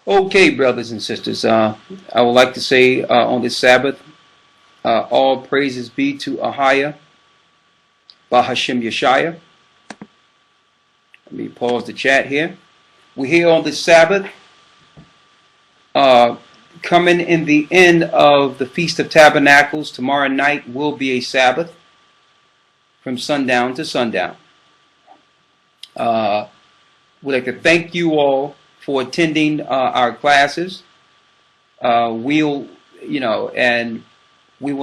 Okay, brothers and sisters, I would like to say on this Sabbath, all praises be to AHAYAH, Bahashem Yeshaya. Let me pause the chat here. We're here on this Sabbath, coming in the end of the Feast of Tabernacles. Tomorrow night will be a Sabbath from sundown to sundown. We'd like to thank you all for attending our classes. And we will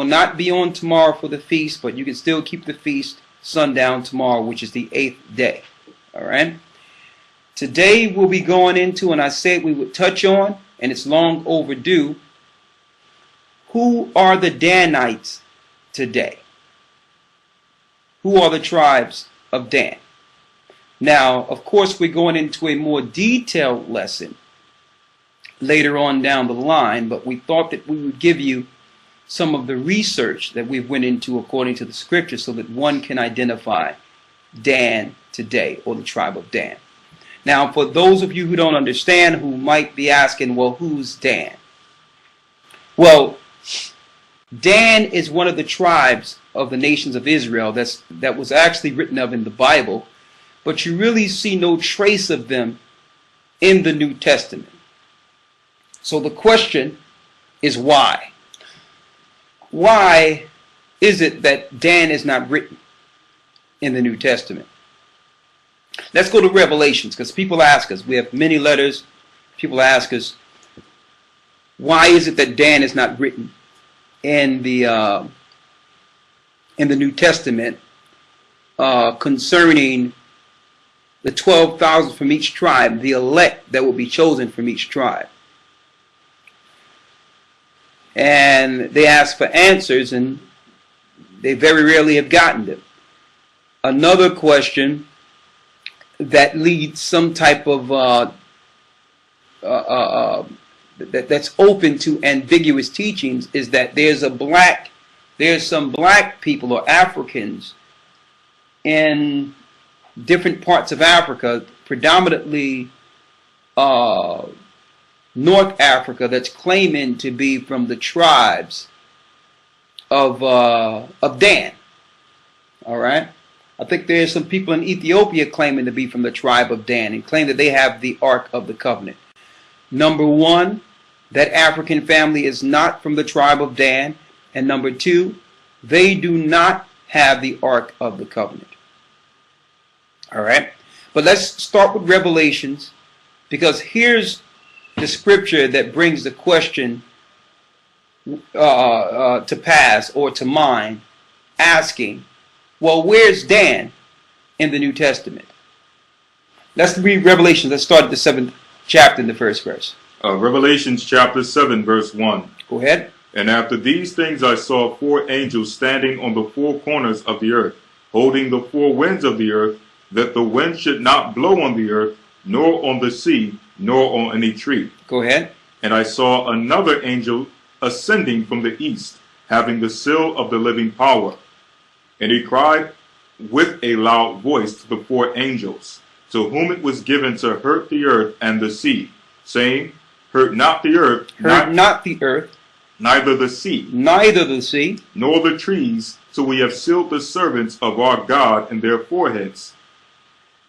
not be on tomorrow for the feast, but you can still keep the feast sundown tomorrow, which is the 8th day. All right. Today we'll be going into, and I said we would touch on, and it's long overdue, who are the Danites today? Who are the tribes of Dan? Now, of course, we're going into a more detailed lesson later on down the line, but we thought that we would give you some of the research that we went into according to the scripture so that one can identify Dan today, or the tribe of Dan. Now, for those of you who don't understand, who might be asking, well, who's Dan? Well, Dan is one of the tribes of the nations of Israel that was actually written of in the Bible, but you really see no trace of them in the New Testament. So the question is why? Why is it that Dan is not written in the New Testament? Let's go to Revelations, because people ask us. We have many letters. People ask us, why is it that Dan is not written in the New Testament concerning the 12,000 from each tribe, the elect that will be chosen from each tribe? And they ask for answers, and they very rarely have gotten them. Another question that leads some type of that's open to ambiguous teachings is that there's some black people or Africans in different parts of Africa, predominantly North Africa, that's claiming to be from the tribes of Dan. All right. I think there's some people in Ethiopia claiming to be from the tribe of Dan and claim that they have the Ark of the Covenant. Number one, that African family is not from the tribe of Dan. And number two, they do not have the Ark of the Covenant. All right. But let's start with Revelations, because here's the scripture that brings the question to pass or to mind, asking, well, where's Dan in the New Testament? Let's read Revelation. Let's start at the 7th chapter in the first verse. Revelations chapter 7, verse 1. Go ahead. And after these things I saw 4 angels standing on the 4 corners of the earth, holding the 4 winds of the earth, that the wind should not blow on the earth, nor on the sea, nor on any tree. Go ahead. And I saw another angel ascending from the east, having the seal of the living power. And he cried with a loud voice to the 4 angels, to whom it was given to hurt the earth and the sea, saying, hurt not the earth, neither the sea, nor the trees, till we have sealed the servants of our God in their foreheads.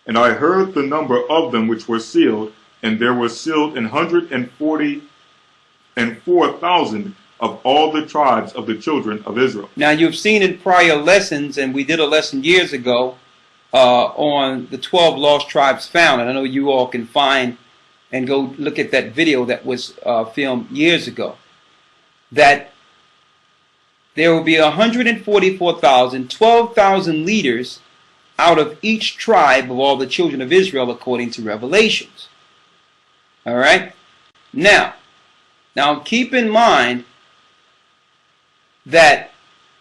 And I heard the number of them which were sealed, and there were sealed 144,000 of all the tribes of the children of Israel. Now, you've seen in prior lessons, and we did a lesson years ago on the 12 lost tribes found. And I know you all can find and go look at that video that was filmed years ago, that there will be 144,000, 12,000 leaders out of each tribe of all the children of Israel, according to Revelations. All right. Now keep in mind that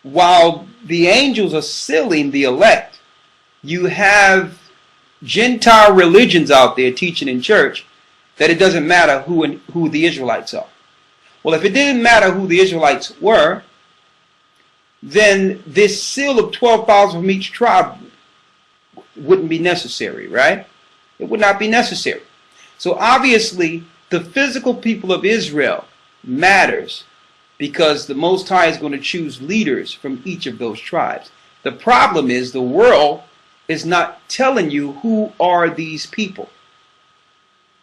while the angels are sealing the elect, you have Gentile religions out there teaching in church that it doesn't matter who the Israelites are. Well, if it didn't matter who the Israelites were, then this seal of 12,000 from each tribe wouldn't be necessary, right? It would not be necessary. So obviously, the physical people of Israel matters because the Most High is going to choose leaders from each of those tribes. The problem is the world is not telling you who are these people.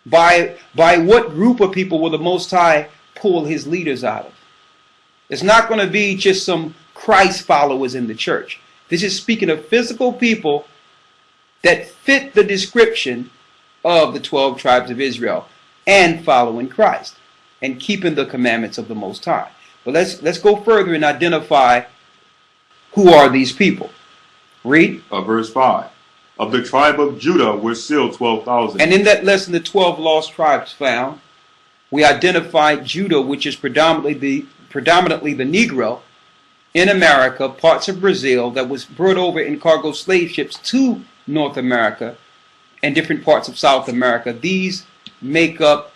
By what group of people will the Most High pull his leaders out of? It's not going to be just some Christ followers in the church. This is speaking of physical people that fit the description of the 12 tribes of Israel and following Christ and keeping the commandments of the Most High. But let's go further and identify who are these people. Read. Verse 5. Of the tribe of Judah were still 12,000. And in that lesson, the 12 lost tribes found, we identified Judah, which is predominantly the Negro in America, parts of Brazil, that was brought over in cargo slave ships to North America and different parts of South America. These make up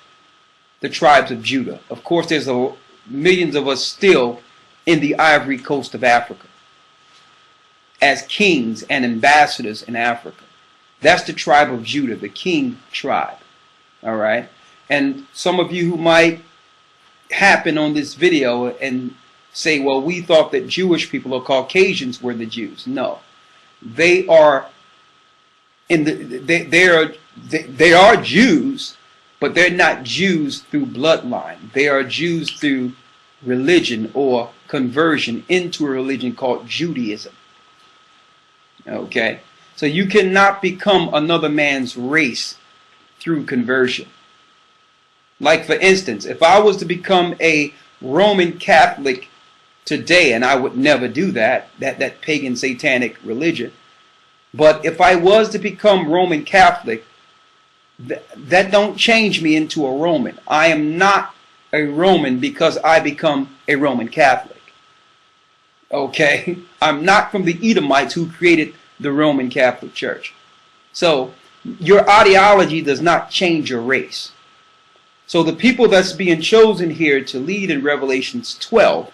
the tribes of Judah. Of course, there's millions of us still in the Ivory Coast of Africa as kings and ambassadors in Africa. That's the tribe of Judah, the king tribe. All right. And some of you who might happen on this video and say, well, we thought that Jewish people or Caucasians were the Jews. No, they are they are Jews, but they're not Jews through bloodline. They are Jews through religion or conversion into a religion called Judaism. Okay, so you cannot become another man's race through conversion. Like, for instance, if I was to become a Roman Catholic today, and I would never do that pagan satanic religion, but if I was to become Roman Catholic, that don't change me into a Roman. I am not a Roman because I become a Roman Catholic. Okay? I'm not from the Edomites who created the Roman Catholic Church. So your ideology does not change your race. So the people that's being chosen here to lead in Revelations 12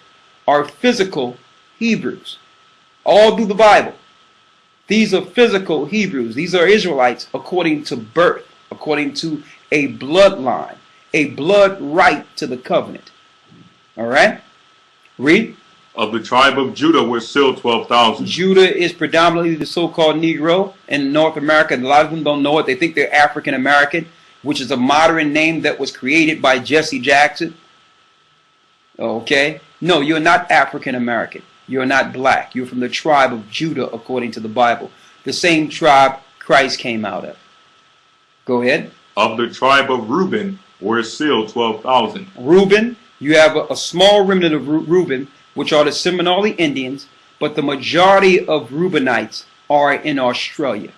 are physical Hebrews. All through the Bible. These are physical Hebrews. These are Israelites according to birth, according to a bloodline, a blood right to the covenant. All right? Read. Of the tribe of Judah were still 12,000. Judah is predominantly the so-called Negro in North America. A lot of them don't know it. They think they're African American, which is a modern name that was created by Jesse Jackson. Okay? No, you're not African American. You're not black. You're from the tribe of Judah according to the Bible. The same tribe Christ came out of. Go ahead. Of the tribe of Reuben were still 12,000. Reuben, you have a small remnant of Reuben, which are the Seminole Indians, but the majority of Reubenites are in Australia.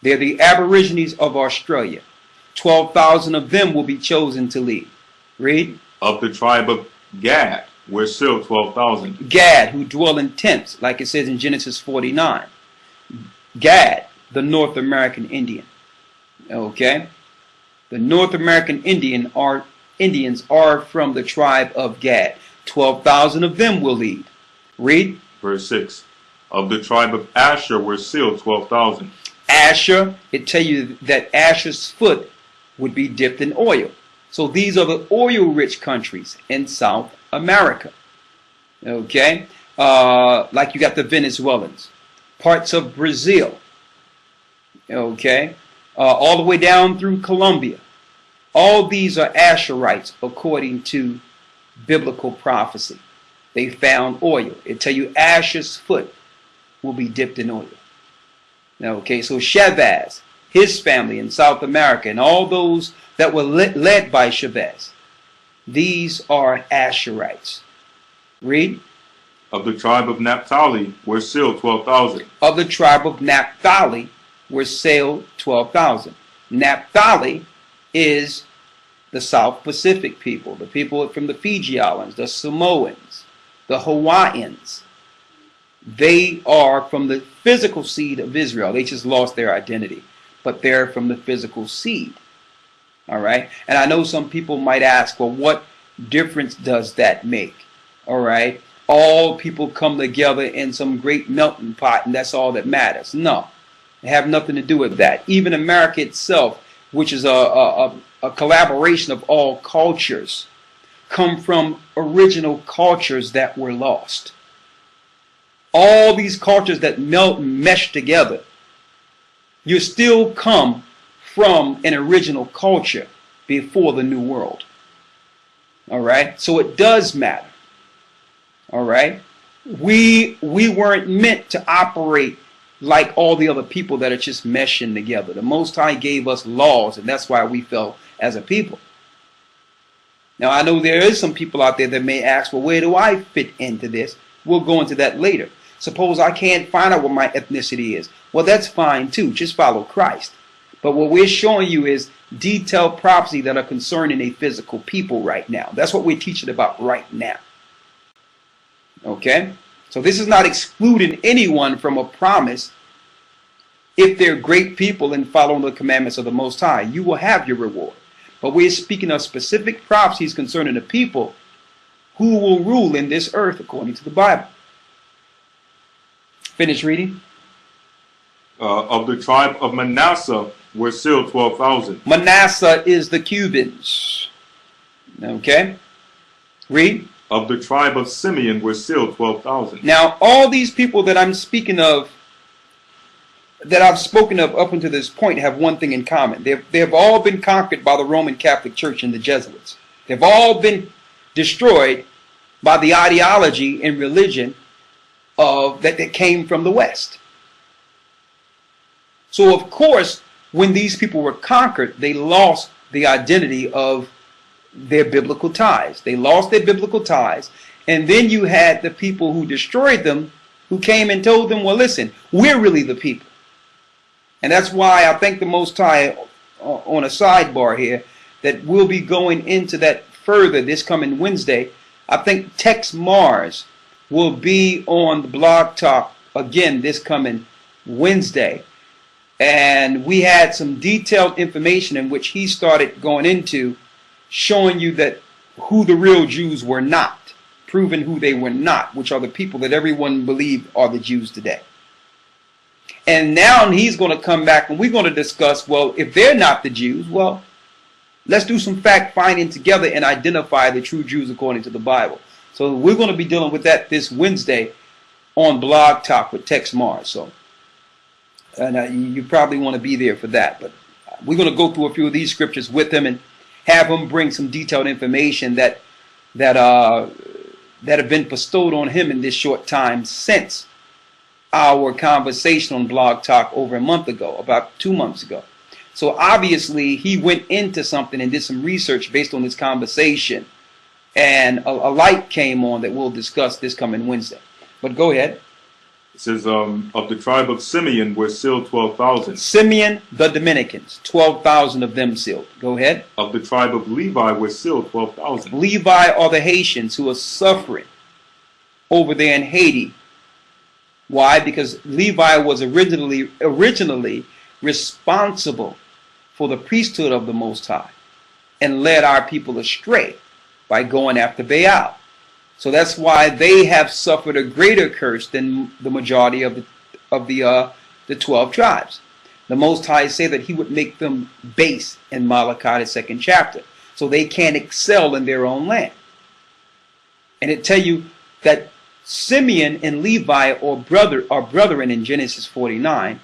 They're the Aborigines of Australia. 12,000 of them will be chosen to lead. Read. Of the tribe of Gad were still 12,000. Gad, who dwell in tents, like it says in Genesis 49. Gad, the North American Indian. Okay? The North American Indians are from the tribe of Gad. 12,000 of them will lead. Read. Verse 6. Of the tribe of Asher were still 12,000. Asher, it tell you that Asher's foot would be dipped in oil. So these are the oil-rich countries in South America. Okay? Like you got the Venezuelans. Parts of Brazil. Okay? All the way down through Colombia. All these are Asherites according to biblical prophecy. They found oil. It tell you Asher's foot will be dipped in oil. Okay, so Chavez, his family in South America, and all those that were led by Chavez, these are Asherites. Read. Of the tribe of Naphtali were still 12,000. Of the tribe of Naphtali were still 12,000. Naphtali is the South Pacific people, the people from the Fiji Islands, the Samoans, the Hawaiians. They are from the physical seed of Israel. They just lost their identity, but they're from the physical seed. All right? And I know some people might ask, well, what difference does that make? All right? All people come together in some great melting pot, and that's all that matters. No, it have nothing to do with that. Even America itself, which is a a collaboration of all cultures, come from original cultures that were lost. All these cultures that melt and mesh together, you still come from an original culture before the New World. All right? So it does matter. All right? We weren't meant to operate like all the other people that are just meshing together. The Most High gave us laws, and that's why we fell as a people. Now, I know there is some people out there that may ask, well, where do I fit into this? We'll go into that later. Suppose I can't find out what my ethnicity is. Well, that's fine too. Just follow Christ. But what we're showing you is detailed prophecy that are concerning a physical people right now. That's what we're teaching about right now. Okay? So this is not excluding anyone from a promise. If they're great people and following the commandments of the Most High, you will have your reward. But we're speaking of specific prophecies concerning the people who will rule in this earth according to the Bible. Finish reading. Of the tribe of Manasseh were sealed 12,000. Manasseh is the Cubans. Okay? Read. Of the tribe of Simeon were sealed 12,000. Now, all these people that I'm speaking of, that I've spoken of up until this point, have one thing in common. They've all been conquered by the Roman Catholic Church and the Jesuits. They've all been destroyed by the ideology and religion that came from the West. So, of course, when these people were conquered, they lost the identity of their biblical ties. They lost their biblical ties. And then you had the people who destroyed them, who came and told them, well, listen, we're really the people. And that's why I thank the Most High, on a sidebar here, that we'll be going into that further this coming Wednesday. I think Tex Mars will be on the Blog Talk again this coming Wednesday. And we had some detailed information in which he started going into, showing you that who the real Jews were not, proving who they were not, which are the people that everyone believed are the Jews today. And now he's going to come back and we're going to discuss, well, if they're not the Jews, well, let's do some fact finding together and identify the true Jews according to the Bible. So we're going to be dealing with that this Wednesday on Blog Talk with Tex Mars. So you probably want to be there for that. But we're going to go through a few of these scriptures with him and have him bring some detailed information that have been bestowed on him in this short time since our conversation on Blog Talk over a month ago, about 2 months ago. So obviously he went into something and did some research based on this conversation, and a light came on that we'll discuss this coming Wednesday. But go ahead. It says, of the tribe of Simeon were sealed 12,000. Simeon, the Dominicans, 12,000 of them sealed. Go ahead. Of the tribe of Levi were sealed 12,000. Levi are the Haitians who are suffering over there in Haiti. Why? Because Levi was originally responsible for the priesthood of the Most High and led our people astray by going after Baal. So that's why they have suffered a greater curse than the majority of the 12 tribes. The Most High said that he would make them base in Malachi, the 2nd chapter, so they can't excel in their own land. And it tell you that Simeon and Levi are brethren in Genesis 49,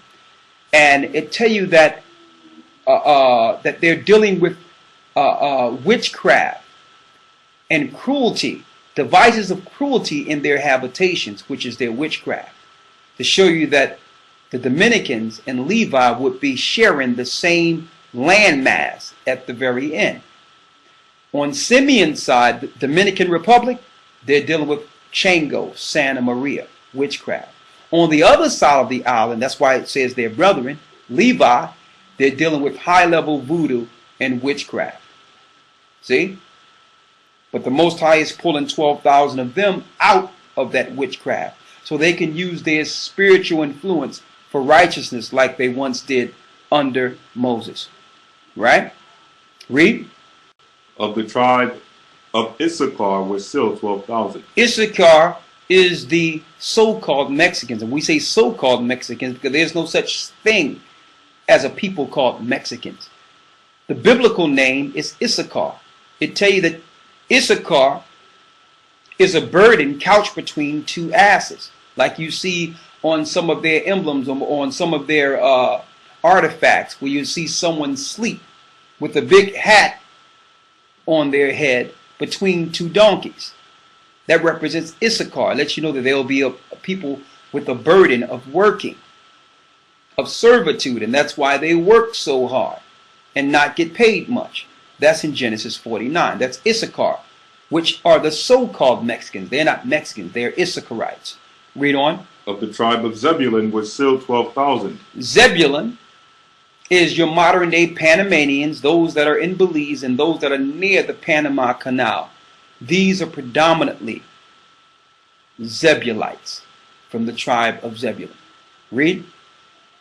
and it tell you that that they're dealing with witchcraft and cruelty, devices of cruelty in their habitations, which is their witchcraft, to show you that the Dominicans and Levi would be sharing the same landmass at the very end. On Simeon's side, the Dominican Republic, they're dealing with Chango, Santa Maria, witchcraft. On the other side of the island, that's why it says they're brethren, Levi, they're dealing with high-level voodoo and witchcraft. See? But the Most High is pulling 12,000 of them out of that witchcraft so they can use their spiritual influence for righteousness like they once did under Moses. Right? Read. Of the tribe of Issachar were sealed 12,000. Issachar is the so-called Mexicans. And we say so-called Mexicans because there's no such thing as a people called Mexicans. The biblical name is Issachar. It tells you that Issachar is a burden couched between two asses, like you see on some of their emblems, on some of their artifacts, where you see someone sleep with a big hat on their head between two donkeys. That represents Issachar. It lets you know that there will be a people with a burden of working, of servitude, and that's why they work so hard and not get paid much. That's in Genesis 49. That's Issachar, which are the so-called Mexicans. They're not Mexicans, they're Issacharites. Read on. Of the tribe of Zebulun was still 12,000. Zebulun is your modern-day Panamanians, those that are in Belize and those that are near the Panama Canal. These are predominantly Zebulites from the tribe of Zebulun. Read.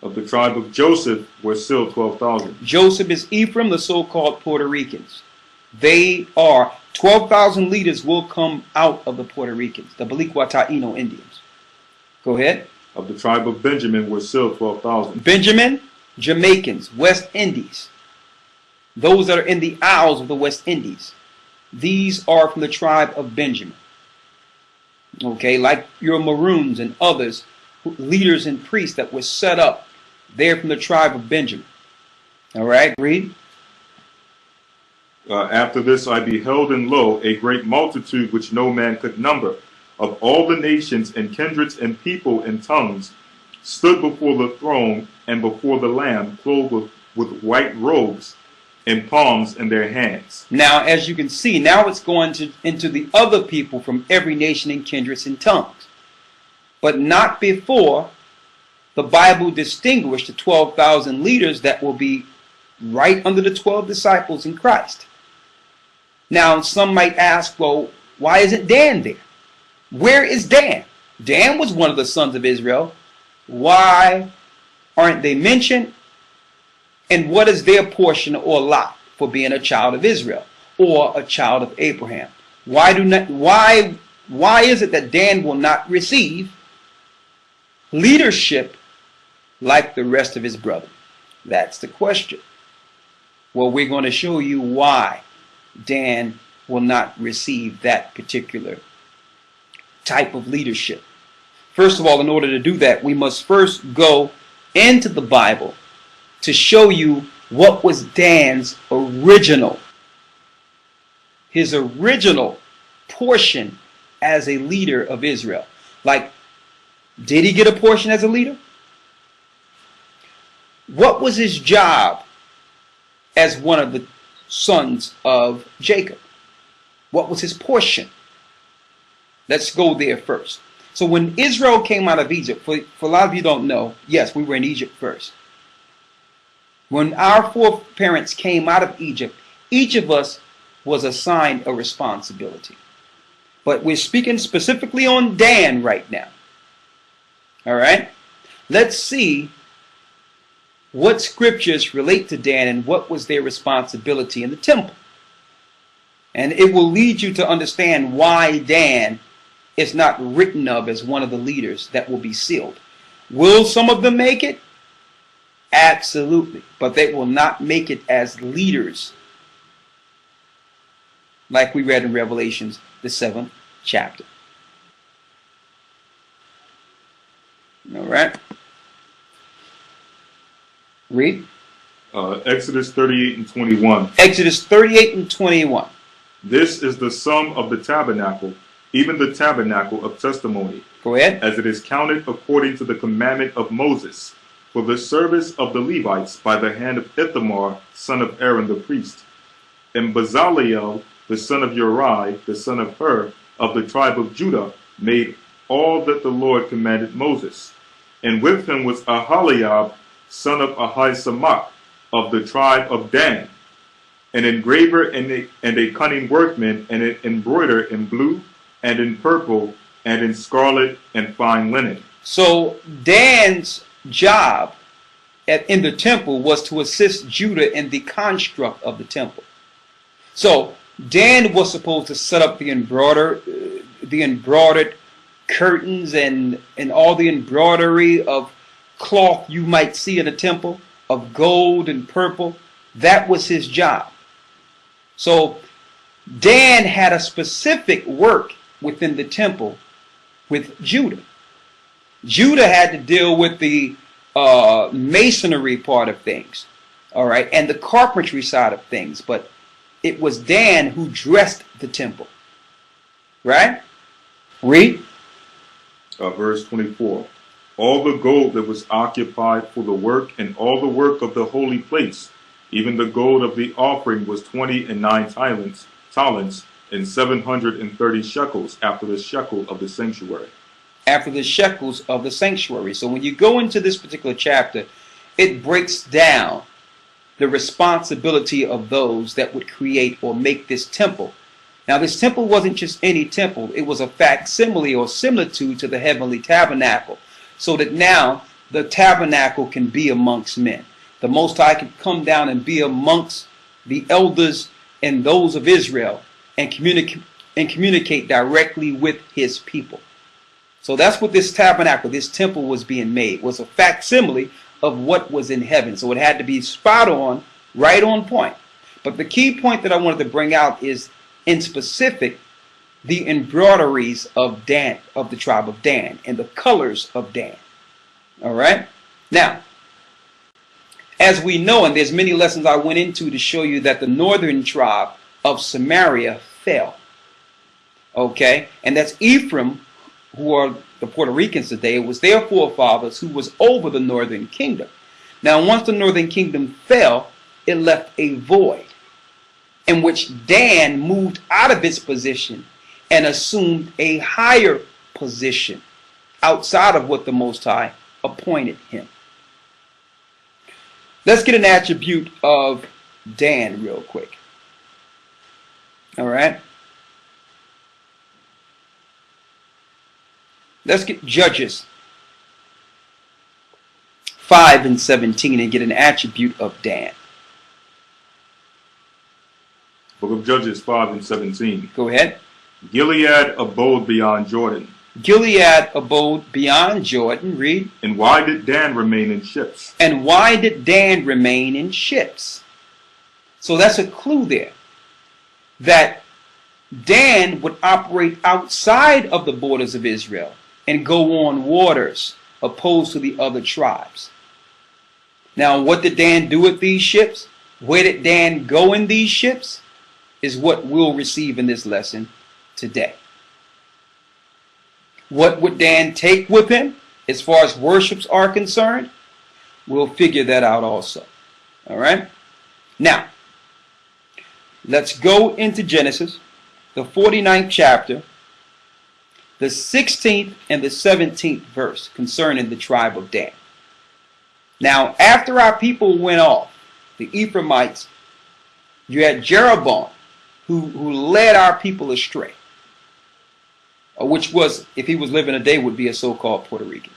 Of the tribe of Joseph were still 12,000. Joseph is Ephraim, the so-called Puerto Ricans. They are 12,000 leaders will come out of the Puerto Ricans, the Balikwa Taino Indians. Go ahead. Of the tribe of Benjamin were still 12,000. Benjamin, Jamaicans, West Indies. Those that are in the Isles of the West Indies. These are from the tribe of Benjamin. Okay, like your Maroons and others, leaders and priests that were set up, they're from the tribe of Benjamin. All right, read. After this I beheld, and lo, a great multitude which no man could number, of all the nations and kindreds and people and tongues, stood before the throne and before the Lamb, clothed with white robes and palms in their hands. Now, as you can see, now it's going into the other people from every nation and kindreds and tongues. But not before the Bible distinguished the 12,000 leaders that will be right under the 12 disciples in Christ. Now, some might ask, well, why isn't Dan there? Where is Dan? Dan was one of the sons of Israel. Why aren't they mentioned? And what is their portion or lot for being a child of Israel or a child of Abraham? Why is it that Dan will not receive leadership like the rest of his brother? That's the question. Well, we're going to show you why Dan will not receive that particular type of leadership. First of all, in order to do that, we must first go into the Bible to show you what was Dan's original, his original portion as a leader of Israel. Like, did he get a portion as a leader? What was his job as one of the sons of Jacob? What was his portion? Let's go there first. So when Israel came out of Egypt, for a lot of you don't know, yes, we were in Egypt first. When our foreparents came out of Egypt, each of us was assigned a responsibility. But we're speaking specifically on Dan right now. All right? Let's see what scriptures relate to Dan and what was their responsibility in the temple. And it will lead you to understand why Dan is not written of as one of the leaders that will be sealed. Will some of them make it? Absolutely. But they will not make it as leaders, like we read in Revelations, the 7th chapter. All right. Read. Exodus 38 and 21. Exodus 38 and 21. This is the sum of the tabernacle, even the tabernacle of testimony. Go ahead. As it is counted according to the commandment of Moses, for the service of the Levites by the hand of Ithamar, son of Aaron the priest. And Bezaleel, the son of Uri, the son of Hur, of the tribe of Judah, made all that the Lord commanded Moses. And with him was AHAYAH, son of Ahisamach, of the tribe of Dan, an engraver and a cunning workman, and an embroider in blue, and in purple, and in scarlet, and fine linen. So Dan's job in the temple was to assist Judah in the construct of the temple. So Dan was supposed to set up the embroidered curtains and all the embroidery of cloth you might see in a temple, of gold and purple. That was his job. So Dan had a specific work within the temple with Judah. Judah had to deal with the masonry part of things, all right, and the carpentry side of things. But it was Dan who dressed the temple, right? Read. Verse 24. All the gold that was occupied for the work and all the work of the holy place, even the gold of the offering, was 29 talents and 730 shekels after the shekel of the sanctuary. After the shekels of the sanctuary. So when you go into this particular chapter, it breaks down the responsibility of those that would create or make this temple. Now, this temple wasn't just any temple. It was a facsimile or similitude to the heavenly tabernacle, so that now the tabernacle can be amongst men. The Most High can come down and be amongst the elders and those of Israel and communicate directly with his people. So that's what this tabernacle, this temple was being made, was a facsimile of what was in heaven. So it had to be spot on, right on point. But the key point that I wanted to bring out is, in specific, the embroideries of Dan, of the tribe of Dan, and the colors of Dan. All right? Now, as we know, and there's many lessons I went into to show you that the northern tribe of Samaria fell. Okay? And that's Ephraim, who are the Puerto Ricans today. It was their forefathers who was over the northern kingdom. Now, once the northern kingdom fell, it left a void in which Dan moved out of its position and assumed a higher position outside of what the Most High appointed him. Let's get an attribute of Dan real quick. All right. Let's get Judges 5 and 17 and get an attribute of Dan. Book of Judges 5 and 17. Go ahead. Gilead abode beyond Jordan. Gilead abode beyond Jordan. Read. And why did Dan remain in ships? And why did Dan remain in ships? So that's a clue there, that Dan would operate outside of the borders of Israel and go on waters, opposed to the other tribes. Now, what did Dan do with these ships? Where did Dan go in these ships? Is what we'll receive in this lesson today. What would Dan take with him as far as worships are concerned? We'll figure that out also. All right? Now, let's go into Genesis, the 49th chapter, the 16th and the 17th verse concerning the tribe of Dan. Now, after our people went off, the Ephraimites, you had Jeroboam, who led our people astray, which was, if he was living today, would be a so-called Puerto Rican.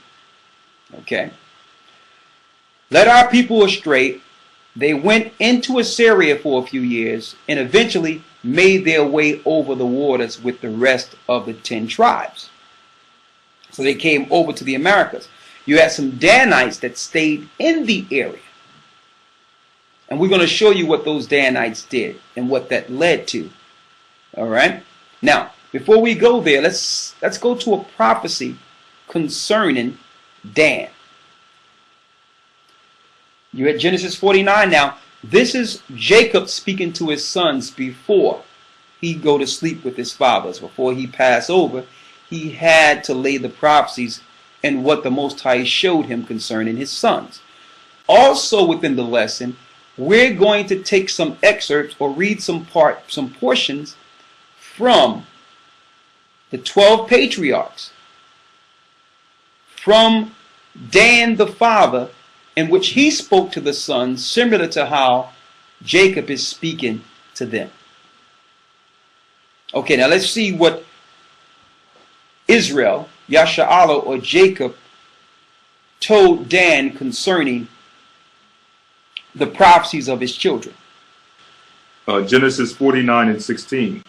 Okay? Led our people astray. They went into Assyria for a few years and eventually made their way over the waters with the rest of the 10 tribes. So they came over to the Americas. You had some Danites that stayed in the area. And we're going to show you what those Danites did and what that led to. All right? Now, before we go there, let's go to a prophecy concerning Dan. You're at Genesis 49 now. This is Jacob speaking to his sons before he go to sleep with his fathers. Before he passed over, he had to lay the prophecies and what the Most High showed him concerning his sons. Also within the lesson, we're going to take some excerpts or read some portions from the 12 patriarchs, from Dan the father, in which he spoke to the sons, similar to how Jacob is speaking to them. Okay, now let's see what Israel, Yasha'Allah, or Jacob told Dan concerning the prophecies of his children. Genesis 49 and 16.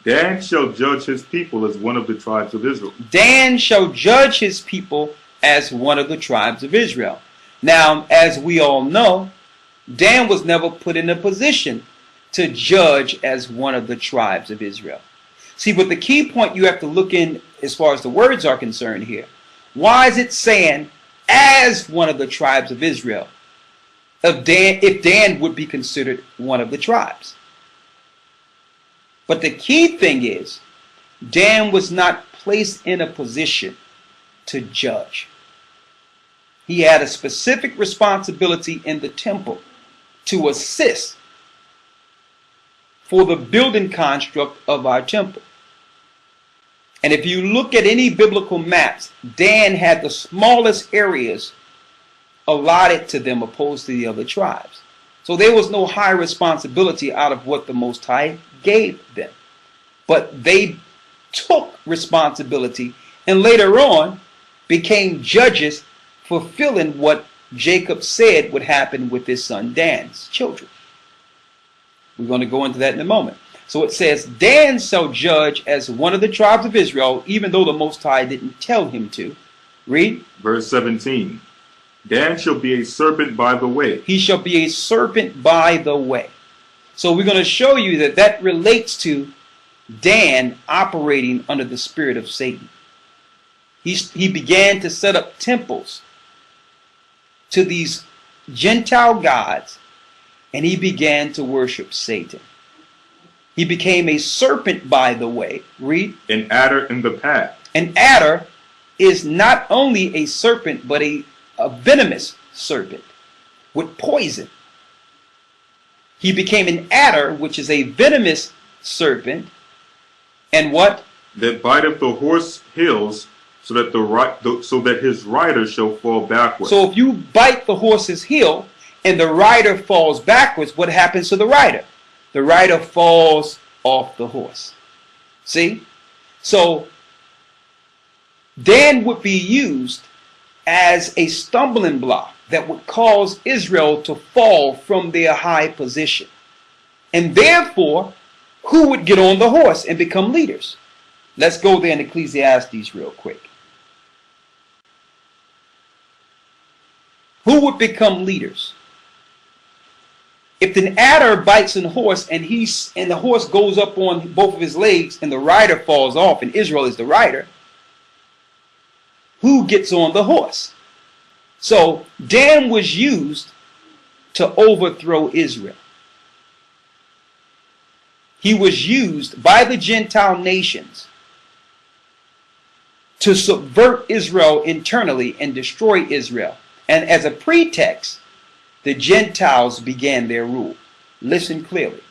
Dan shall judge his people as one of the tribes of Israel. Dan shall judge his people as one of the tribes of Israel. Now, as we all know, Dan was never put in a position to judge as one of the tribes of Israel. See, but the key point you have to look in as far as the words are concerned here. Why is it saying as one of the tribes of Israel? If Dan would be considered one of the tribes. But the key thing is, Dan was not placed in a position to judge. He had a specific responsibility in the temple to assist for the building construct of our temple. And if you look at any biblical maps, Dan had the smallest areas allotted to them opposed to the other tribes. So there was no high responsibility out of what the Most High gave them. But they took responsibility and later on became judges, fulfilling what Jacob said would happen with his son Dan's children. We're going to go into that in a moment. So it says, Dan shall judge as one of the tribes of Israel, even though the Most High didn't tell him to. Read. Verse 17. Dan shall be a serpent by the way. He shall be a serpent by the way. So we're going to show you that that relates to Dan operating under the spirit of Satan. He began to set up temples to these Gentile gods, and he began to worship Satan. He became a serpent by the way. Read. An adder in the path. An adder is not only a serpent, but a venomous serpent with poison. He became an adder, which is a venomous serpent. And what? That biteth the horse heels, so that his rider shall fall backwards. So if you bite the horse's heel and the rider falls backwards, what happens to the rider? The rider falls off the horse. See? So Dan would be used as a stumbling block that would cause Israel to fall from their high position. And therefore, who would get on the horse and become leaders? Let's go there in Ecclesiastes real quick. Who would become leaders? If an adder bites a horse and the horse goes up on both of his legs and the rider falls off and Israel is the rider, who gets on the horse? So Dan was used to overthrow Israel. He was used by the Gentile nations to subvert Israel internally and destroy Israel. And as a pretext, the Gentiles began their rule. Listen clearly.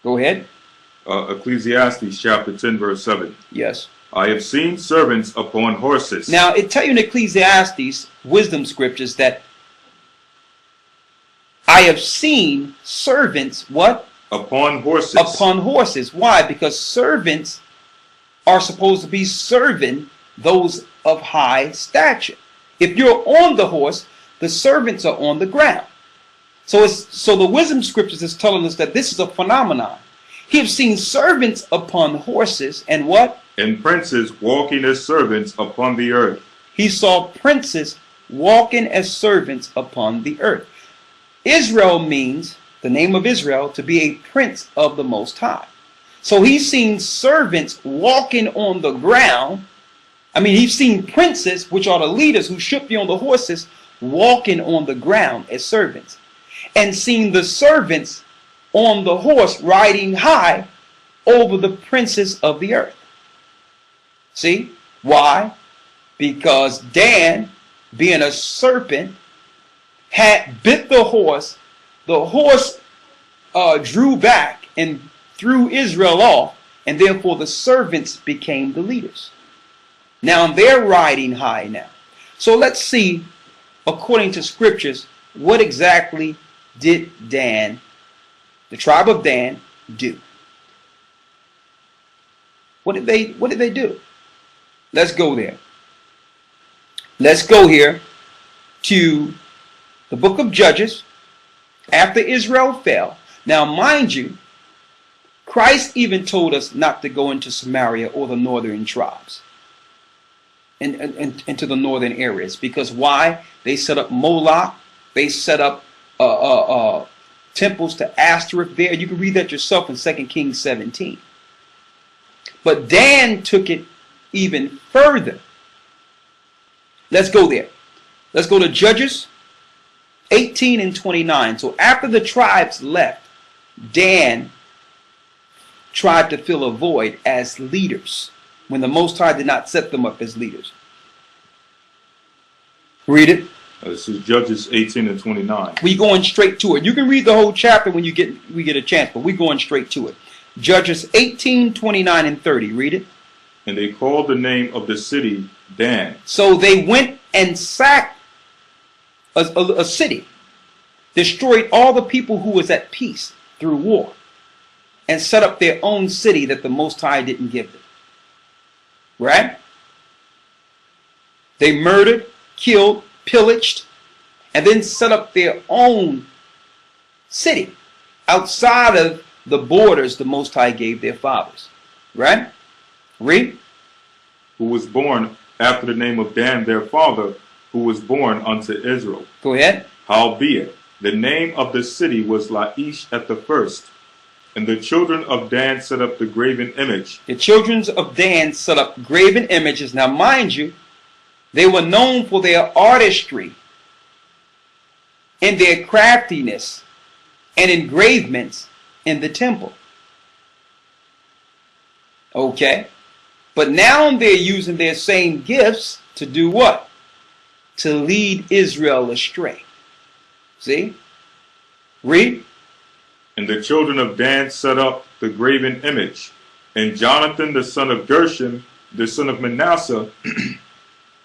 Go ahead. Ecclesiastes chapter 10 verse 7. Yes. I have seen servants upon horses. Now it tells you in Ecclesiastes, wisdom scriptures, that I have seen servants, what? Upon horses. Upon horses. Why? Because servants are supposed to be serving those of high stature. If you're on the horse, the servants are on the ground. So the wisdom scriptures is telling us that this is a phenomenon. He have seen servants upon horses and what? And princes walking as servants upon the earth. He saw princes walking as servants upon the earth. Israel means, the name of Israel, to be a prince of the Most High. So he's seen servants walking on the ground. I mean, he's seen princes, which are the leaders who should be on the horses, walking on the ground as servants. And seen the servants on the horse riding high over the princes of the earth. See? Why? Because Dan, being a serpent, had bit the horse. The horse drew back and threw Israel off, and therefore the servants became the leaders. Now they're riding high now. So let's see, according to scriptures, what exactly did Dan, the tribe of Dan, do? What did they do? Let's go there. Let's go here to the book of Judges after Israel fell. Now, mind you, Christ even told us not to go into Samaria or the northern tribes and into the northern areas. Because why? They set up Moloch. They set up temples to Ashtoreth there. You can read that yourself in 2 Kings 17. But Dan took it even further. Let's go there. Let's go to Judges 18 and 29. So after the tribes left, Dan tried to fill a void as leaders when the Most High did not set them up as leaders. Read it. This is Judges 18 and 29. We're going straight to it. You can read the whole chapter when we get a chance, but we're going straight to it. Judges 18, 29 and 30. Read it. And they called the name of the city Dan. So they went and sacked a city, destroyed all the people who was at peace through war, and set up their own city that the Most High didn't give them. Right? They murdered, killed, pillaged, and then set up their own city outside of the borders the Most High gave their fathers. Right? Read. Who was born after the name of Dan their father, who was born unto Israel. Go ahead. Howbeit, the name of the city was Laish at the first. And the children of Dan set up the graven image. The children of Dan set up graven images. Now mind you, they were known for their artistry and their craftiness and engravements in the temple. Okay? But now they're using their same gifts to do what? To lead Israel astray. See? Read. And the children of Dan set up the graven image. And Jonathan the son of Gershom, the son of Manasseh,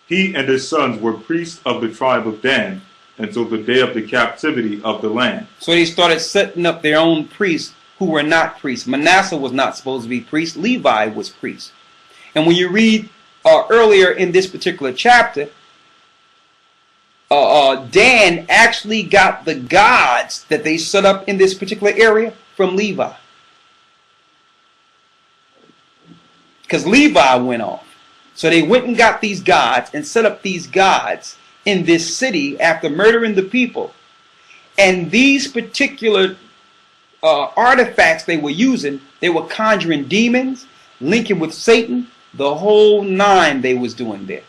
he and his sons were priests of the tribe of Dan until the day of the captivity of the land. So they started setting up their own priests who were not priests. Manasseh was not supposed to be priest. Levi was priest. And when you read earlier in this particular chapter, Dan actually got the gods that they set up in this particular area from Levi. Because Levi went off. So they went and got these gods and set up these gods in this city after murdering the people. And these particular artifacts they were using, they were conjuring demons, linking with Satan, the whole nine they was doing there.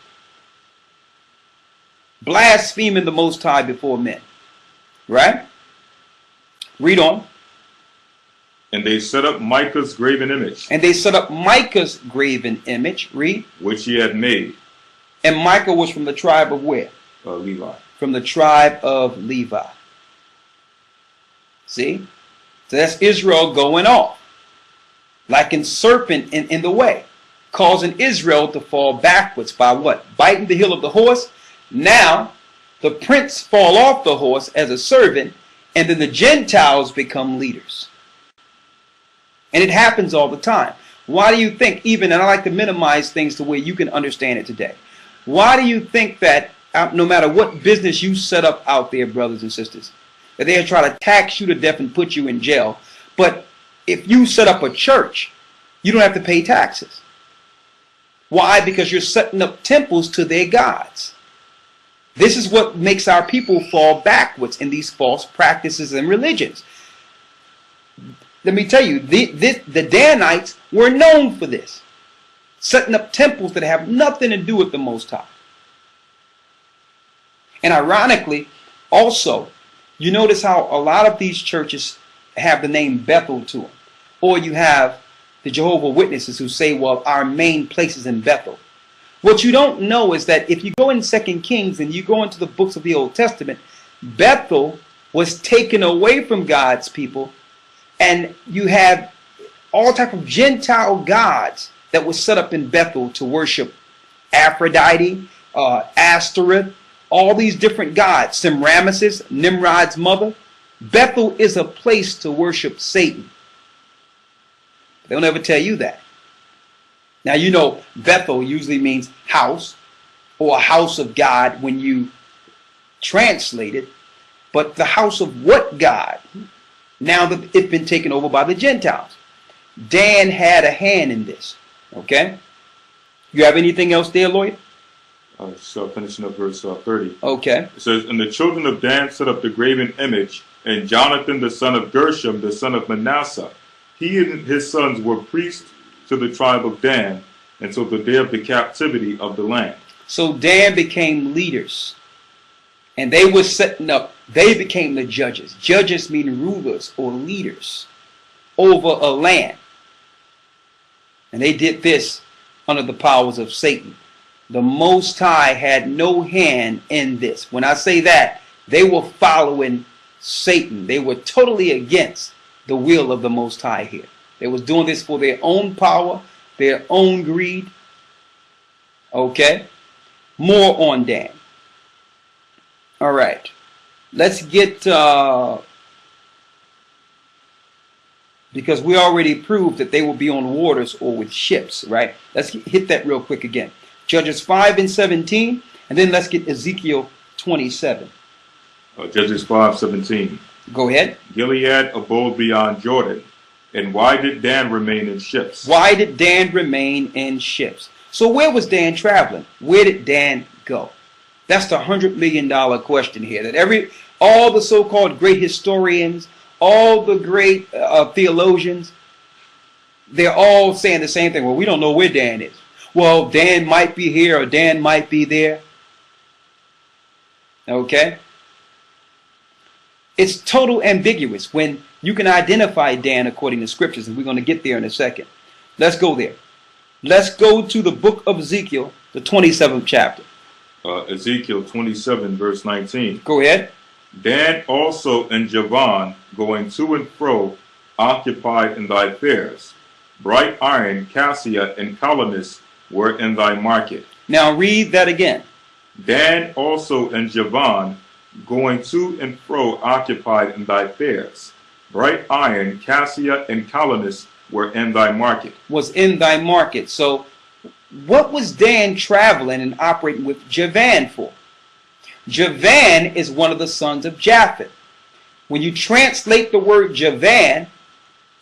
Blaspheming the Most High before men. Right? Read on. And they set up Micah's graven image. And they set up Micah's graven image. Read. Which he had made. And Micah was from the tribe of where? Levi. From the tribe of Levi. See? So that's Israel going off. Like in Serpent in the way. Causing Israel to fall backwards by what? Biting the heel of the horse. Now, the prince fall off the horse as a servant, and then the Gentiles become leaders. And it happens all the time. Why do you think, even, and I like to minimize things to where you can understand it today. Why do you think that no matter what business you set up out there, brothers and sisters, that they'll try to tax you to death and put you in jail, but if you set up a church, you don't have to pay taxes? Why? Because you're setting up temples to their gods. This is what makes our people fall backwards in these false practices and religions. Let me tell you, the Danites were known for this. Setting up temples that have nothing to do with the Most High. And ironically, also, you notice how a lot of these churches have the name Bethel to them. Or you have the Jehovah's Witnesses who say, well, our main place is in Bethel. What you don't know is that if you go in 2 Kings and you go into the books of the Old Testament, Bethel was taken away from God's people, and you have all type of Gentile gods that were set up in Bethel to worship Aphrodite, Ashtoreth, all these different gods, Semiramis, Nimrod's mother. Bethel is a place to worship Satan. They'll never tell you that. Now, you know, Bethel usually means house or a house of God when you translate it. But the house of what God? Now that it's been taken over by the Gentiles. Dan had a hand in this. Okay? You have anything else there, Lloyd? So finishing up verse 30. Okay. It says, "And the children of Dan set up the graven image, and Jonathan the son of Gershom, the son of Manasseh, he and his sons were priests to the tribe of Dan until the day of the captivity of the land." So Dan became leaders. And they were setting up, they became the judges. Judges mean rulers or leaders over a land. And they did this under the powers of Satan. The Most High had no hand in this. When I say that, they were following Satan. They were totally against the will of the Most High here. They was doing this for their own power, their own greed. Okay? More on Dan. All right. Let's get, because we already proved that they will be on waters or with ships, right? Let's hit that real quick again. Judges 5 and 17, and then let's get Ezekiel 27. Judges 5:17. Go ahead. Gilead abode beyond Jordan. And why did Dan remain in ships? Why did Dan remain in ships? So where was Dan traveling? Where did Dan go? That's the $100 million question here. That all the so-called great historians, all the great theologians, they're all saying the same thing. Well, we don't know where Dan is. Well, Dan might be here or Dan might be there. Okay? It's total ambiguous when you can identify Dan according to scriptures, and we're going to get there in a second. Let's go there. Let's go to the book of Ezekiel, the 27th chapter. Ezekiel 27, verse 19. Go ahead. Dan also and Javan, going to and fro, occupied in thy fairs. Bright iron, cassia, and colonists were in thy market. Now read that again. Dan also and Javan, going to and fro, occupied in thy fairs. Bright iron, cassia, and colonists were in thy market. Was in thy market. So what was Dan traveling and operating with Javan for? Javan is one of the sons of Japheth. When you translate the word Javan,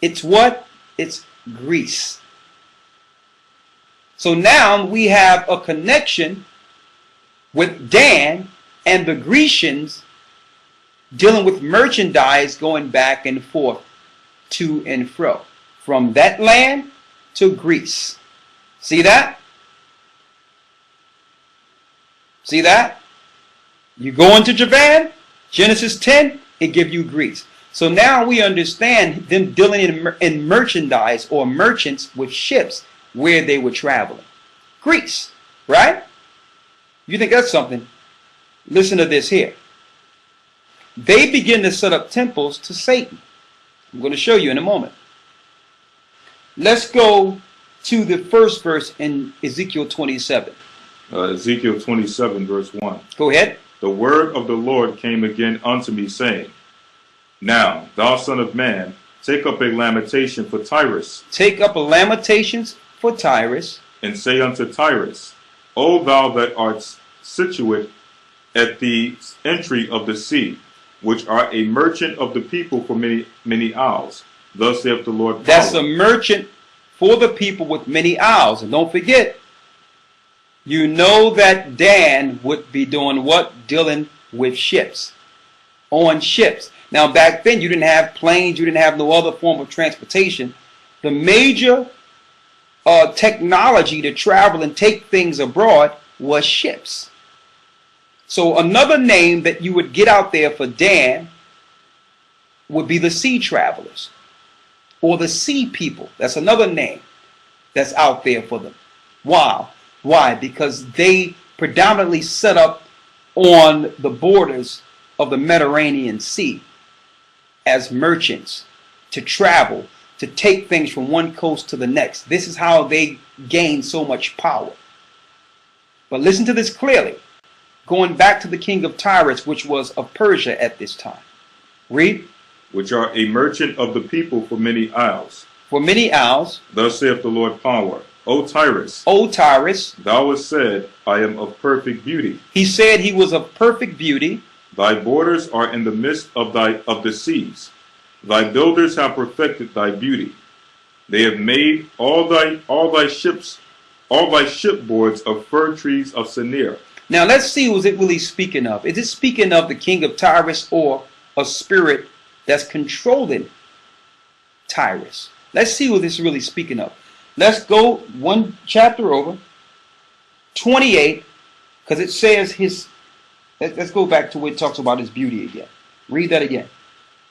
it's what? It's Greece. So now we have a connection with Dan and the Grecians dealing with merchandise going back and forth to and fro from that land to Greece. See that? See that? You go into Javan, Genesis 10, it gives you Greece. So now we understand them dealing in merchandise or merchants with ships where they were traveling. Greece, right? You think that's something? Listen to this here. They begin to set up temples to Satan. I'm going to show you in a moment. Let's go to the first verse in Ezekiel 27. Ezekiel 27, verse 1. Go ahead. The word of the Lord came again unto me, saying, Now, thou son of man, take up a lamentation for Tyrus. Take up a lamentations for Tyrus. And say unto Tyrus, O thou that art situate at the entry of the sea, which art a merchant of the people for many isles. Thus saith the Lord. That's a merchant for the people with many isles. And don't forget, you know that Dan would be doing what? Dealing with ships. On ships. Now back then you didn't have planes, you didn't have no other form of transportation. The major technology to travel and take things abroad was ships. So another name that you would get out there for Dan would be the sea travelers or the sea people. That's another name that's out there for them. Wow. Why? Because they predominantly set up on the borders of the Mediterranean Sea as merchants to travel, to take things from one coast to the next. This is how they gained so much power. But listen to this clearly. Going back to the king of Tyrus, which was of Persia at this time. Read. Which are a merchant of the people for many isles. For many isles. Thus saith the Lord power. O Tyrus. O Tyrus. Thou hast said, I am of perfect beauty. He said he was of perfect beauty. Thy borders are in the midst of the seas. Thy builders have perfected thy beauty. They have made all thy ships all thy shipboards of fir trees of Senir. Now let's see, who is it really speaking of? Is it speaking of the king of Tyrus or a spirit that's controlling Tyrus? Let's see what this is really speaking of. Let's go one chapter over, 28, because it says his, let's go back to where it talks about his beauty again. Read that again.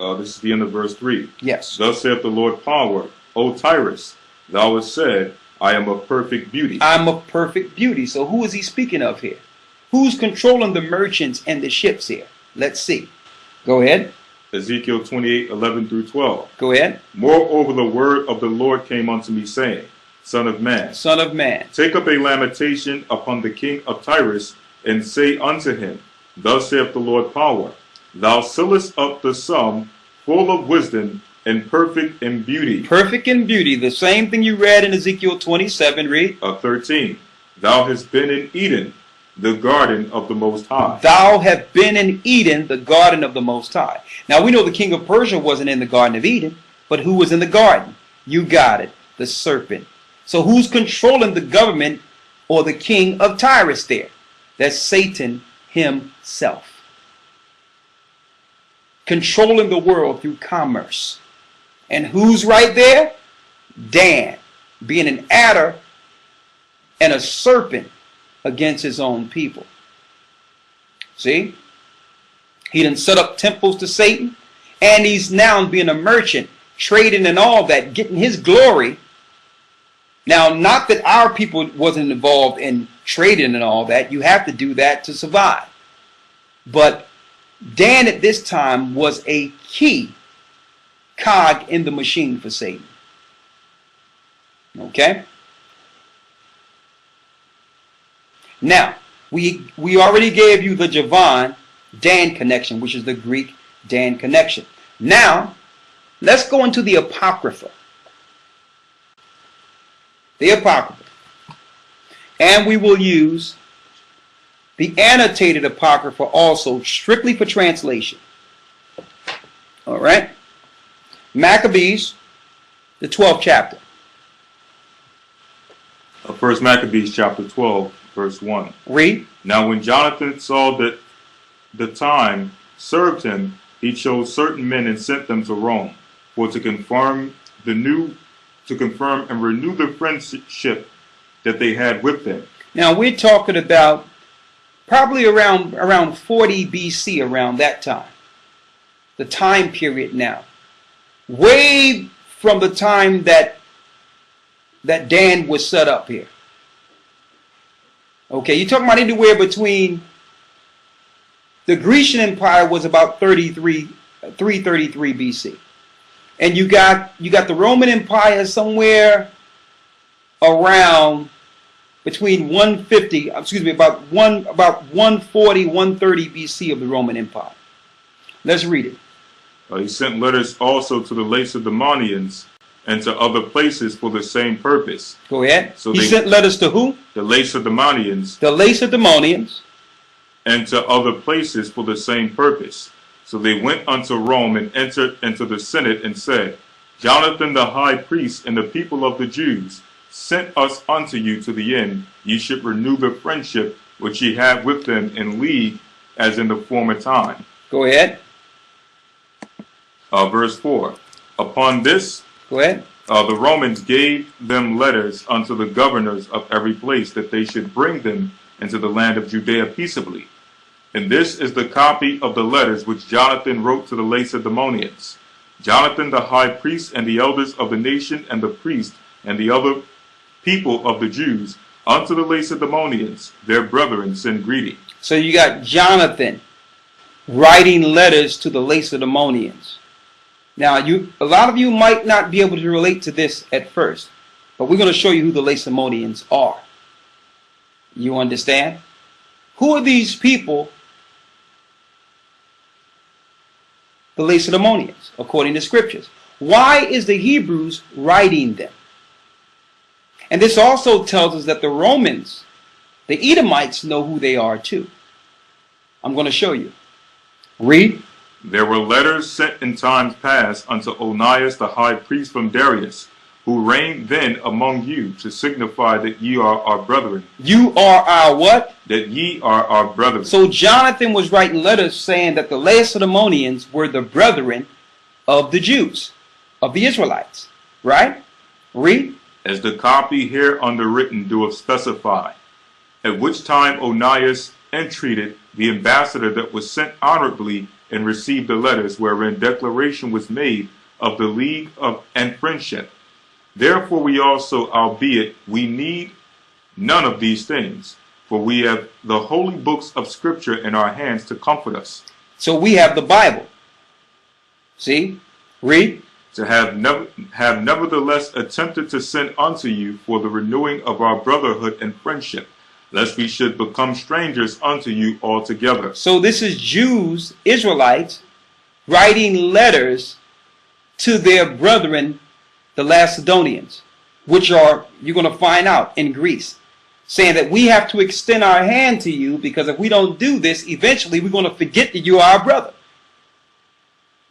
This is the end of verse 3. Yes. Thus saith the Lord Power, O Tyrus, thou hast said, I am of perfect beauty. I'm of perfect beauty. So who is he speaking of here? Who's controlling the merchants and the ships here? Let's see. Go ahead. Ezekiel 28, 11 through 12. Go ahead. Moreover, the word of the Lord came unto me, saying, Son of man, Son of man, take up a lamentation upon the king of Tyrus, and say unto him, Thus saith the Lord Power, Thou sealest up the sum, full of wisdom, and perfect in beauty. Perfect in beauty. The same thing you read in Ezekiel 27. Read. 13. Thou hast been in Eden, the garden of the Most High. Thou have been in Eden, the garden of the Most High. Now we know the king of Persia wasn't in the garden of Eden, but who was in the garden? You got it. The serpent. So who's controlling the government or the king of Tyrus there? That's Satan himself. Controlling the world through commerce. And who's right there? Dan, being an adder and a serpent against his own people. See? He done set up temples to Satan, and he's now being a merchant, trading and all that, getting his glory. Now, not that our people wasn't involved in trading and all that. You have to do that to survive. But Dan at this time was a key cog in the machine for Satan. Okay? Now, we already gave you the Javan Dan connection, which is the Greek Dan connection. Now, let's go into the Apocrypha. The Apocrypha. And we will use the annotated Apocrypha also, strictly for translation. All right? Maccabees, the 12th chapter. First Maccabees chapter 12, verse 1. Read. Now when Jonathan saw that the time served him, he chose certain men and sent them to Rome, for to confirm and renew the friendship that they had with them. Now we're talking about probably around 40 BC, around that time. The time period now. Way from the time that Dan was set up here. Okay, you're talking about anywhere between, the Grecian Empire was about 333 BC. And you got the Roman Empire somewhere around between 150, about 140, 130 BC of the Roman Empire. Let's read it. He sent letters also to the Lacedaemonians and to other places for the same purpose. Go ahead. So he sent letters to who? The Lacedaemonians. The Lacedaemonians. And to other places for the same purpose. So they went unto Rome and entered into the Senate and said, Jonathan the high priest and the people of the Jews sent us unto you to the end ye should renew the friendship which ye have with them in league as in the former time. Go ahead. Verse 4. Upon this, go ahead. The Romans gave them letters unto the governors of every place that they should bring them into the land of Judea peaceably. And this is the copy of the letters which Jonathan wrote to the Lacedaemonians. Jonathan the high priest and the elders of the nation and the priest and the other people of the Jews unto the Lacedaemonians, their brethren, send greeting. So you got Jonathan writing letters to the Lacedaemonians. Now, a lot of you might not be able to relate to this at first, but we're going to show you who the Lacedaemonians are. You understand? Who are these people? The Lacedaemonians, according to scriptures. Why is the Hebrews writing them? And this also tells us that the Romans, the Edomites, know who they are too. I'm going to show you. Read. There were letters sent in times past unto Onias the high priest from Darius, who reigned then among you, to signify that ye are our brethren. You are our what? That ye are our brethren. So Jonathan was writing letters saying that the Lacedaemonians were the brethren of the Jews, of the Israelites. Right? Read. As the copy here underwritten doeth specify, at which time Onias entreated the ambassador that was sent honorably and received the letters wherein declaration was made of the league of and friendship. Therefore we also, albeit we need none of these things, for we have the holy books of Scripture in our hands to comfort us. So we have the Bible. See? Read. To have nevertheless attempted to send unto you for the renewing of our brotherhood and friendship, lest we should become strangers unto you altogether. So this is Jews, Israelites, writing letters to their brethren, the Lacedaemonians, which are, you're going to find out, in Greece, saying that we have to extend our hand to you, because if we don't do this, eventually we're going to forget that you are our brother.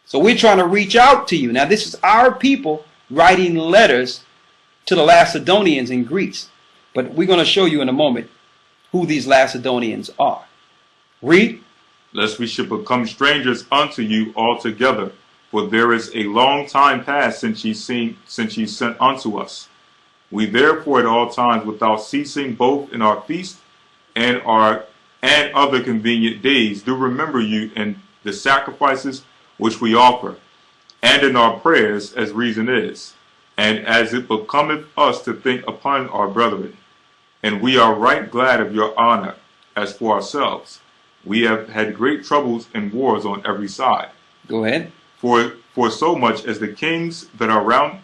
So we're trying to reach out to you. Now this is our people writing letters to the Lacedaemonians in Greece. But we're going to show you in a moment who these Lacedaemonians are. Read. Lest we should become strangers unto you altogether, for there is a long time past since ye sent unto us. We therefore at all times without ceasing, both in our feast and other convenient days, do remember you in the sacrifices which we offer, and in our prayers, as reason is, and as it becometh us to think upon our brethren. And we are right glad of your honor. As for ourselves, we have had great troubles and wars on every side. Go ahead. For so much as the kings that are round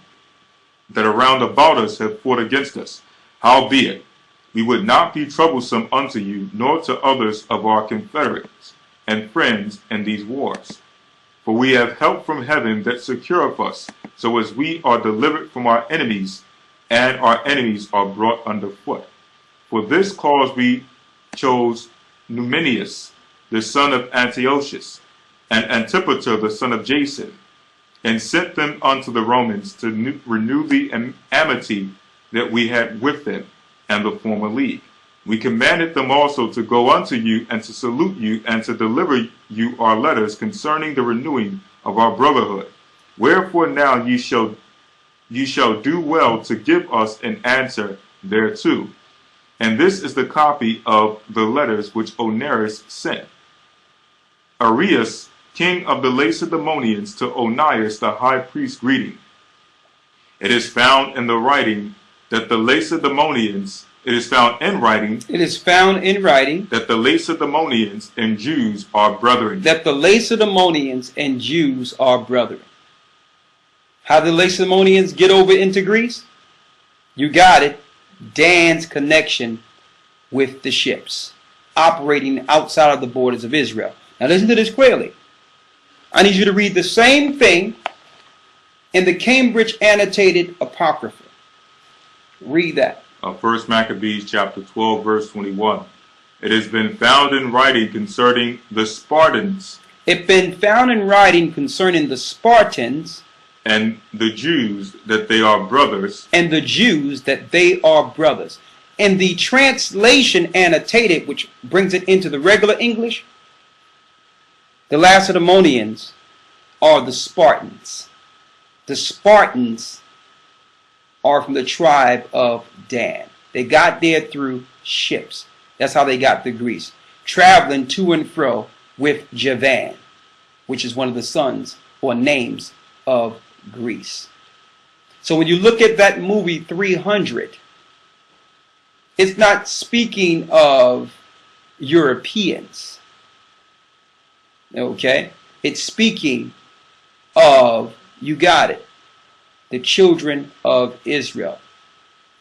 about us have fought against us. Howbeit, we would not be troublesome unto you, nor to others of our confederates and friends in these wars. For we have help from heaven that secureth us, so as we are delivered from our enemies, and our enemies are brought under foot. For this cause we chose Numenius, the son of Antiochus, and Antipater, the son of Jason, and sent them unto the Romans to renew the amity that we had with them, and the former league. We commanded them also to go unto you, and to salute you, and to deliver you our letters concerning the renewing of our brotherhood. Wherefore now ye shall do well to give us an answer thereto. And this is the copy of the letters which Onias sent. Arius, king of the Lacedaemonians, to Onias the high priest, greeting. It is found in the writing that the Lacedaemonians, it is found in writing that the Lacedaemonians and Jews are brethren. That the Lacedaemonians and Jews are brethren. How did the Lacedaemonians get over into Greece? You got it. Dan's connection with the ships operating outside of the borders of Israel. Now listen to this clearly. I need you to read the same thing in the Cambridge Annotated Apocrypha. Read that. 1 Maccabees chapter 12 verse 21. It has been found in writing concerning the Spartans. It's been found in writing concerning the Spartans and the Jews that they are brothers. And the Jews that they are brothers. In the translation annotated, which brings it into the regular English, the Lacedaemonians are the Spartans. The Spartans are from the tribe of Dan. They got there through ships. That's how they got to Greece. Traveling to and fro with Javan, which is one of the sons or names of Greece. So when you look at that movie 300, it's not speaking of Europeans. Okay? It's speaking of, you got it, the children of Israel.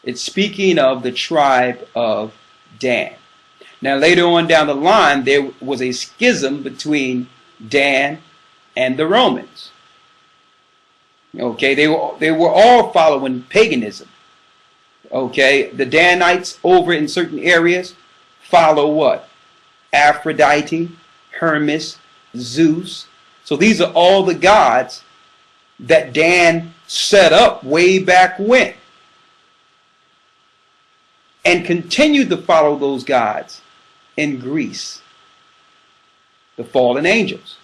It's speaking of the tribe of Dan. Now later on down the line, there was a schism between Dan and the Romans. Okay, they were all following paganism. Okay, the Danites over in certain areas follow what? Aphrodite, Hermes, Zeus. So these are all the gods that Dan set up way back when, and continued to follow those gods in Greece, the fallen angels.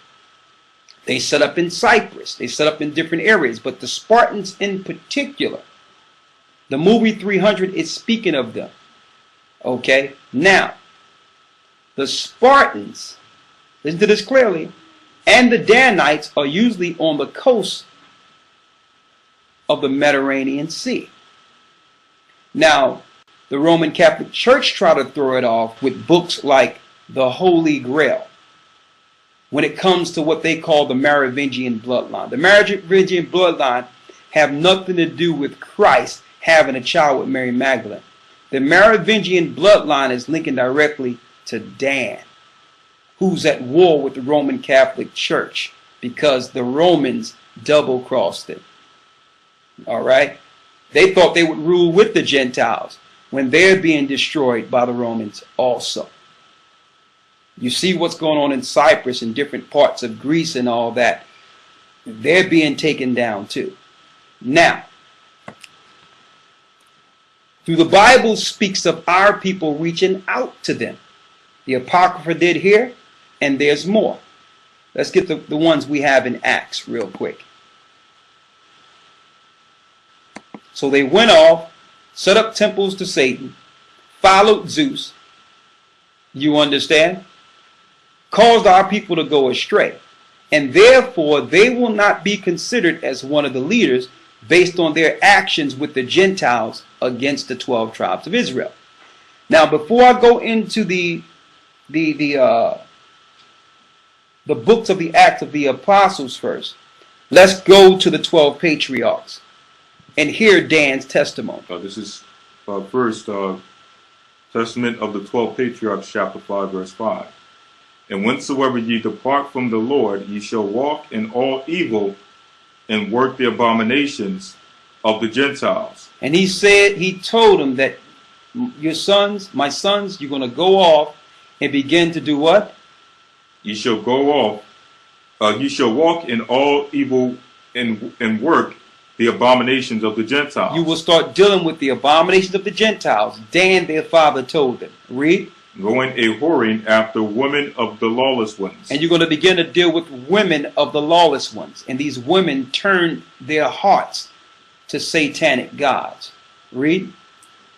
They set up in Cyprus. They set up in different areas. But the Spartans in particular, the movie 300 is speaking of them. Okay? Now, the Spartans, listen to this clearly, and the Danites are usually on the coast of the Mediterranean Sea. Now, the Roman Catholic Church tried to throw it off with books like the Holy Grail when it comes to what they call the Merovingian bloodline. The Merovingian bloodline have nothing to do with Christ having a child with Mary Magdalene. The Merovingian bloodline is linking directly to Dan, who's at war with the Roman Catholic Church because the Romans double-crossed it. All right? They thought they would rule with the Gentiles when they're being destroyed by the Romans also. You see what's going on in Cyprus and different parts of Greece and all that. They're being taken down too. Now, through the Bible speaks of our people reaching out to them. The Apocrypha did here, and there's more. Let's get the ones we have in Acts real quick. So they went off, set up temples to Satan, followed Zeus, you understand, caused our people to go astray. And therefore, they will not be considered as one of the leaders based on their actions with the Gentiles against the 12 tribes of Israel. Now, before I go into the books of the Acts of the Apostles first, let's go to the 12 patriarchs and hear Dan's testimony. This is first Testament of the 12 patriarchs, chapter 5, verse 5. And whensoever ye depart from the Lord, ye shall walk in all evil and work the abominations of the Gentiles. And he said, he told them that your sons, my sons, you're going to go off and begin to do what? Ye shall go off, ye shall walk in all evil and work the abominations of the Gentiles. You will start dealing with the abominations of the Gentiles. Dan, their father, told them. Read. Going a whoring after women of the lawless ones. And you're going to begin to deal with women of the lawless ones. And these women turn their hearts to satanic gods. Read.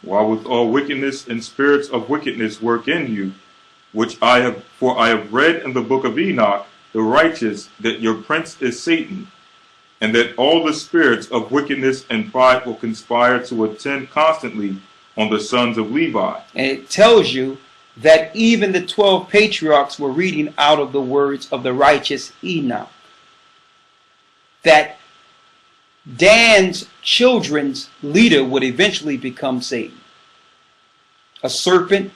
While with all wickedness and spirits of wickedness work in you, which I have read in the book of Enoch, the righteous, that your prince is Satan, and that all the spirits of wickedness and pride will conspire to attend constantly on the sons of Levi. And it tells you that even the 12 patriarchs were reading out of the words of the righteous Enoch. That Dan's children's leader would eventually become Satan. A serpent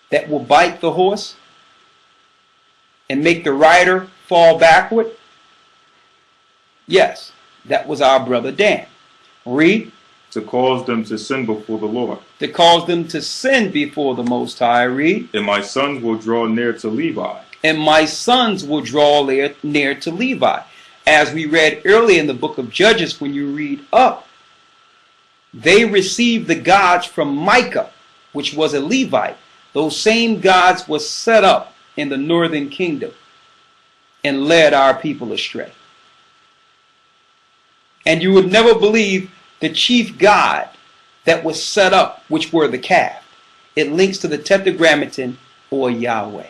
that will bite the horse and make the rider fall backward. Yes, that was our brother Dan. Read. To cause them to sin before the Lord. To cause them to sin before the Most High. Read. And my sons will draw near to Levi. And my sons will draw near to Levi. As we read earlier in the book of Judges, when you read up, they received the gods from Micah, which was a Levite. Those same gods were set up in the northern kingdom and led our people astray. And you would never believe the chief god that was set up, which were the calf. It links to the Tetragrammaton or Yahweh.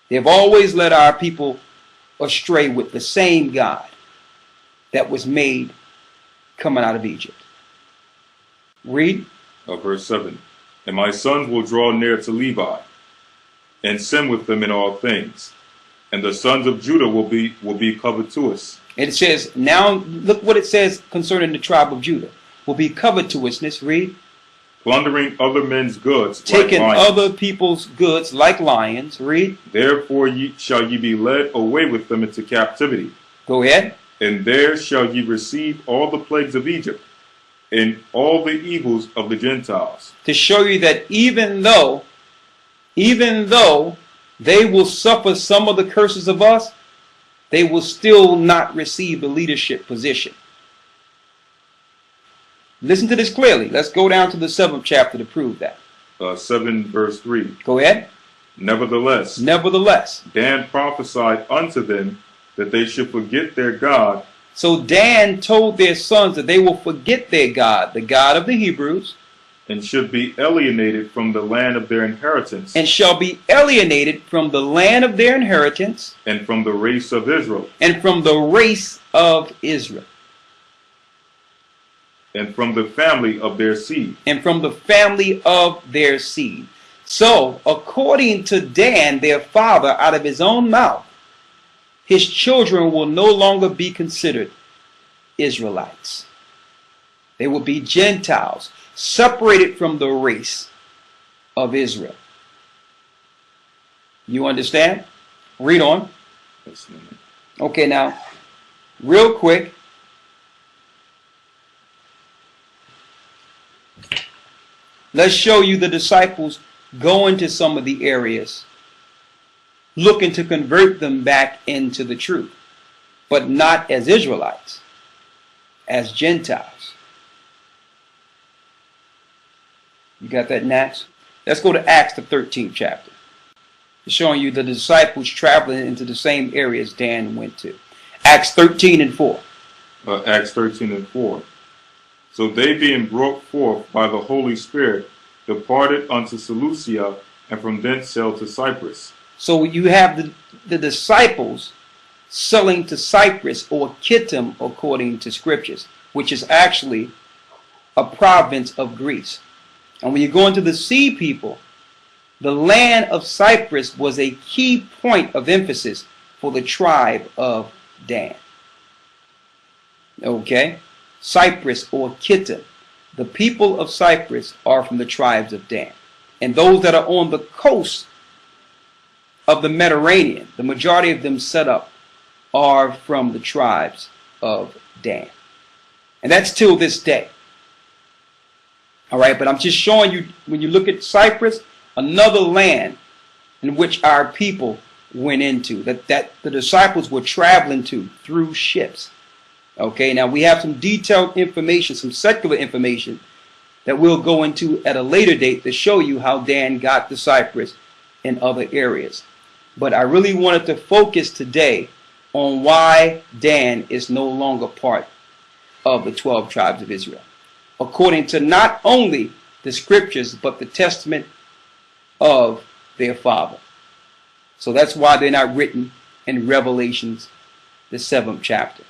They've always led our people astray with the same God that was made coming out of Egypt. Read. Verse 7. And my sons will draw near to Levi, and sin with them in all things. And the sons of Judah will be covetous. And it says, now look what it says concerning the tribe of Judah. Will be covetousness. Read. Plundering other men's goods. Taking like lions. other people's goods like lions. Read. Therefore shall ye be led away with them into captivity. Go ahead. And there shall ye receive all the plagues of Egypt, and all the evils of the Gentiles. To show you that even though they will suffer some of the curses of us, they will still not receive the leadership position. Listen to this clearly. Let's go down to the 7th chapter to prove that. 7 verse 3. Go ahead. Nevertheless, Dan prophesied unto them that they should forget their God. So Dan told their sons that they will forget their God, the God of the Hebrews, and should be alienated from the land of their inheritance, and shall be alienated from the land of their inheritance, and from the race of Israel, and from the race of Israel, and from the family of their seed, and from the family of their seed. So, according to Dan, their father, out of his own mouth, his children will no longer be considered Israelites. They will be Gentiles, separated from the race of Israel. You understand? Read on. Okay, now, real quick. Let's show you the disciples going to some of the areas, looking to convert them back into the truth, but not as Israelites, as Gentiles. You got that, Nats? Let's go to Acts, the 13th chapter. It's showing you the disciples traveling into the same areas Dan went to. Acts 13 and 4. Acts 13 and 4. So they, being brought forth by the Holy Spirit, departed unto Seleucia, and from thence sailed to Cyprus. So you have the disciples sailing to Cyprus, or Kittim, according to scriptures, which is actually a province of Greece. And when you go into the sea people, the land of Cyprus was a key point of emphasis for the tribe of Dan. Okay? Cyprus, or Kittim. The people of Cyprus are from the tribes of Dan. And those that are on the coast of the Mediterranean, the majority of them set up, are from the tribes of Dan. And that's till this day. All right, but I'm just showing you, when you look at Cyprus, another land in which our people went into, that the disciples were traveling to through ships. Okay, now we have some detailed information, some secular information that we'll go into at a later date to show you how Dan got to Cyprus and other areas. But I really wanted to focus today on why Dan is no longer part of the 12 tribes of Israel, according to not only the scriptures, but the testament of their father. So that's why they're not written in Revelations, the 7th chapter.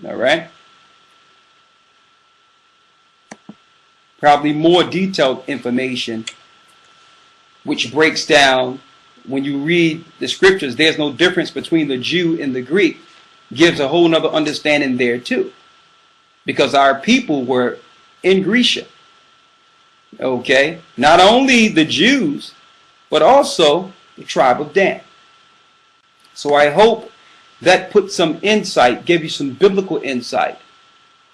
All right? Probably more detailed information, which breaks down, when you read the scriptures, there's no difference between the Jew and the Greek, gives a whole nother understanding there too. Because our people were in Grecia. Okay? Not only the Jews, but also the tribe of Dan. So I hope that put some insight, gave you some biblical insight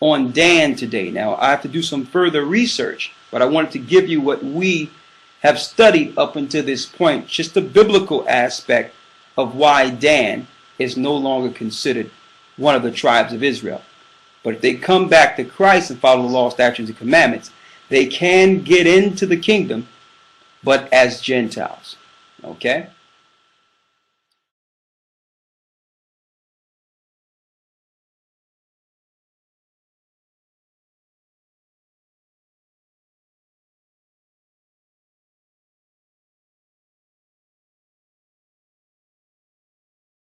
on Dan today. Now, I have to do some further research, but I wanted to give you what we have studied up until this point, just the biblical aspect of why Dan is no longer considered one of the tribes of Israel. But if they come back to Christ and follow the law, statutes, and commandments, they can get into the kingdom, but as Gentiles. Okay?